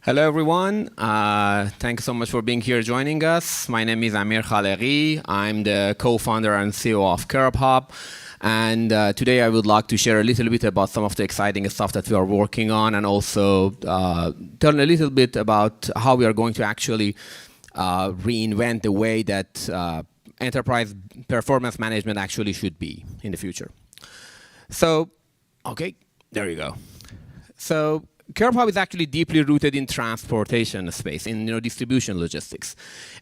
Hello, everyone. Thanks so much for being here joining us. My name is Amir Khaleghi. I'm the co-founder and CEO of Curbhub. And today I would like to share a little bit about some of the exciting stuff that we are working on, and also tell a little bit about how we are going to actually reinvent the way that enterprise performance management actually should be in the future. So, okay, there you go. So, Curbhub is actually deeply rooted in transportation space, in distribution logistics.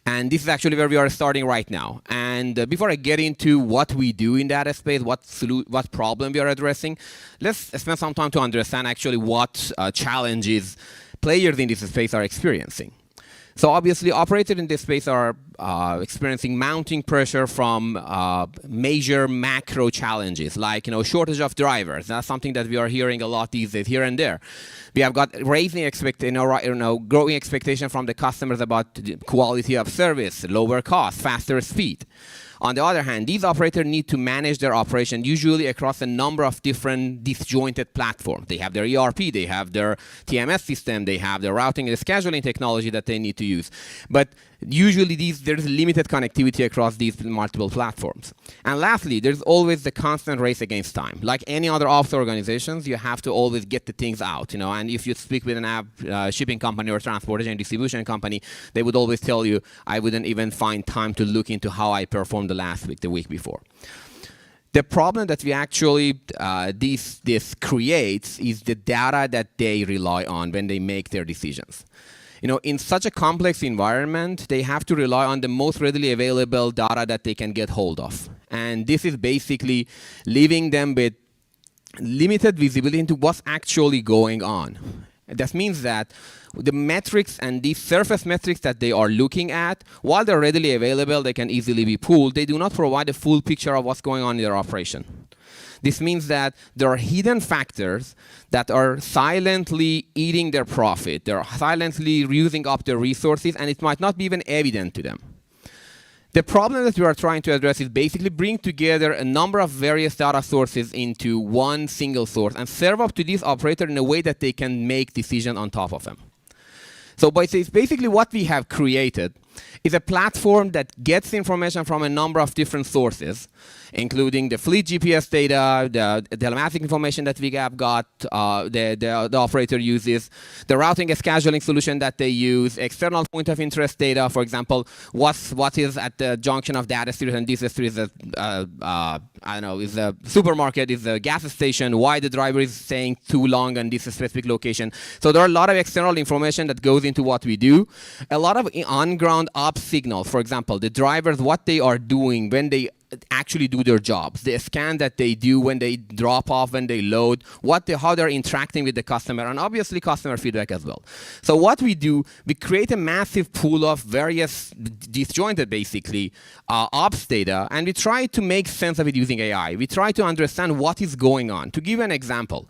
And this is actually where we are starting right now. And before I get into what we do in that space, what problem we are addressing, let's spend some time to understand actually what challenges players in this space are experiencing. So obviously, operators in this space are experiencing mounting pressure from major macro challenges, like shortage of drivers. That's something that we are hearing a lot these days, here and there. We have got growing expectation from the customers about the quality of service, lower cost, faster speed. On the other hand, these operators need to manage their operation usually across a number of different disjointed platforms. They have their ERP, they have their TMS system, they have their routing and scheduling technology that they need to use. But usually there's limited connectivity across these multiple platforms. And lastly, there's always the constant race against time. Like any other ops organizations, you have to always get the things out. And if you speak with an shipping company or transportation and distribution company, they would always tell you, I wouldn't even find time to look into how I performed the last week, the week before. The problem that we actually, this creates is the data that they rely on when they make their decisions. In such a complex environment, they have to rely on the most readily available data that they can get hold of. And this is basically leaving them with limited visibility into what's actually going on. That means that the metrics and these surface metrics that they are looking at, while they're readily available, they can easily be pulled, they do not provide a full picture of what's going on in their operation. This means that there are hidden factors that are silently eating their profit. They're silently using up their resources, and it might not be even evident to them. The problem that we are trying to address is basically bring together a number of various data sources into one single source and serve up to this operator in a way that they can make decisions on top of them. So basically what we have created is a platform that gets information from a number of different sources, including the fleet GPS data, the telematic information that we have got, the operator uses, the routing and scheduling solution that they use, external point of interest data, for example, what is at the junction of data street, and this street is is a supermarket, is a gas station, why the driver is staying too long on this specific location. So there are a lot of external information that goes into what we do. A lot of on-ground ops signals, for example, the drivers, what they are doing when they actually do their jobs, the scan that they do when they drop off, when they load, how they're interacting with the customer, and obviously customer feedback as well. So what we do, we create a massive pool of various disjointed, basically, ops data, and we try to make sense of it using AI. We try to understand what is going on. To give you an example,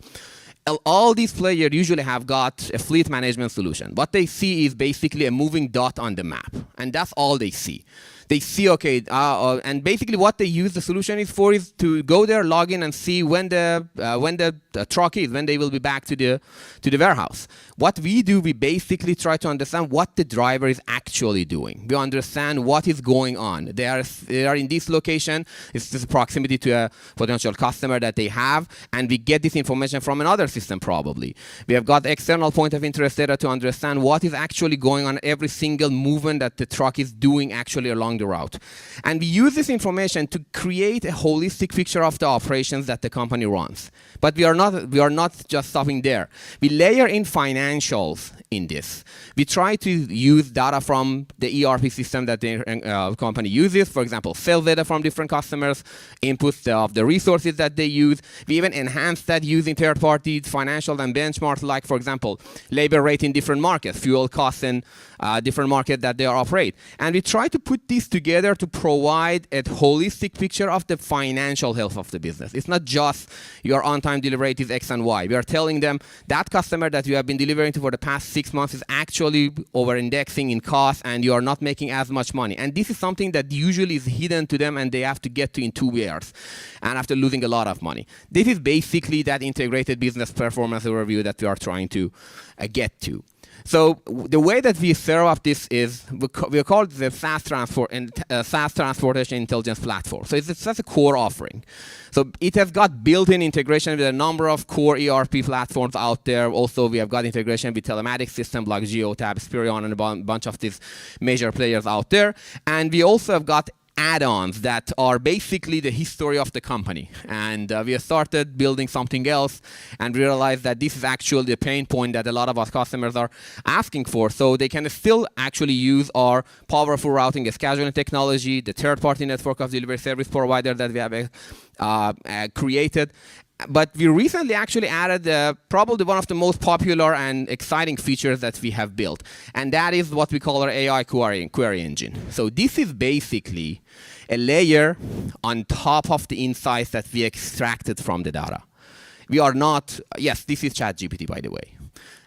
all these players usually have got a fleet management solution. What they see is basically a moving dot on the map, and that's all they see. They see, okay, and basically what they use the solution is to go there, log in, and see when the truck is, when they will be back to the warehouse. What we do, we basically try to understand what the driver is actually doing. We understand what is going on. They are in this location. It's this proximity to a potential customer that they have, and we get this information from another system probably. We have got external point of interest data to understand what is actually going on, every single movement that the truck is doing actually along the route. And we use this information to create a holistic picture of the operations that the company runs. But we are not just stopping there. We layer in financials in this. We try to use data from the ERP system that the company uses, for example, sales data from different customers, inputs of the resources that they use. We even enhance that using third-party financials and benchmarks, like, for example, labor rate in different markets, fuel costs in different markets that they operate. And we try to put these together to provide a holistic picture of the financial health of the business. It's not just your on-time delivery rate is X and Y. We are telling them that customer that you have been delivering to for the past 6 months is actually over-indexing in cost, and you are not making as much money. And this is something that usually is hidden to them, and they have to get to in 2 years, and after losing a lot of money. This is basically that integrated business performance overview that we are trying to get to. So the way that we serve up this is we call it the SaaS transportation intelligence platform. So it's just a core offering. So it has got built-in integration with a number of core ERP platforms out there. Also, we have got integration with telematics systems like Geotab, Spirion, and a bunch of these major players out there. And we also have got add-ons that are basically the history of the company. And we have started building something else and realized that this is actually the pain point that a lot of our customers are asking for. So they can still actually use our powerful routing and scheduling technology, the third-party network of delivery service provider that we have created. But we recently actually added probably one of the most popular and exciting features that we have built. And that is what we call our AI query engine. So this is basically a layer on top of the insights that we extracted from the data. We are not, yes, this is ChatGPT, by the way.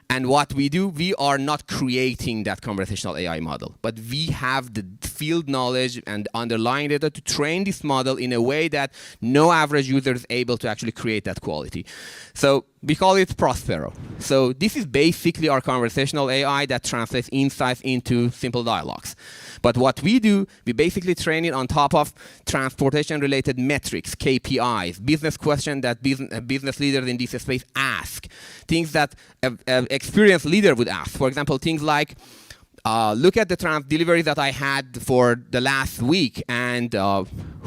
And what we do, we are not creating that conversational AI model, but we have the field knowledge and underlying data to train this model in a way that no average user is able to actually create that quality. So we call it Prospero. So this is basically our conversational AI that translates insights into simple dialogues. But what we do, we basically train it on top of transportation-related metrics, KPIs, business questions that business leaders in this space ask, things that an experienced leader would ask. For example, things like, look at the delivery that I had for the last week, and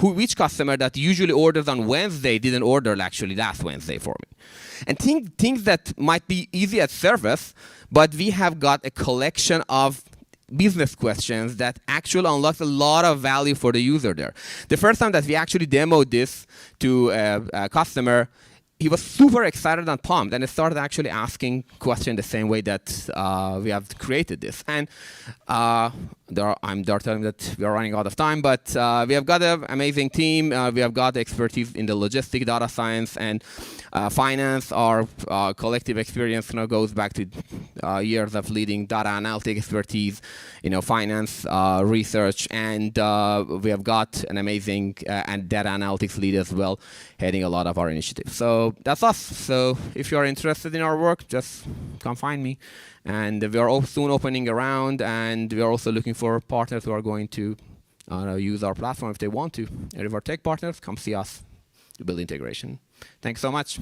which customer that usually orders on Wednesday didn't order actually last Wednesday for me. And things that might be easy at surface, but we have got a collection of business questions that actually unlocks a lot of value for the user there. The first time that we actually demoed this to a customer, he was super excited and pumped, and he started actually asking questions the same way that we have created this. And they're telling me that we are running out of time, but we have got an amazing team. We have got expertise in the logistic data science and finance. Our collective experience goes back to years of leading data analytic expertise, finance, research, and we have got an amazing and data analytics lead as well, heading a lot of our initiatives. So that's us. So if you are interested in our work, just come find me. And we are soon opening around, and we are also looking for partners who are going to use our platform if they want to. And if our tech partners, come see us to build integration. Thanks so much.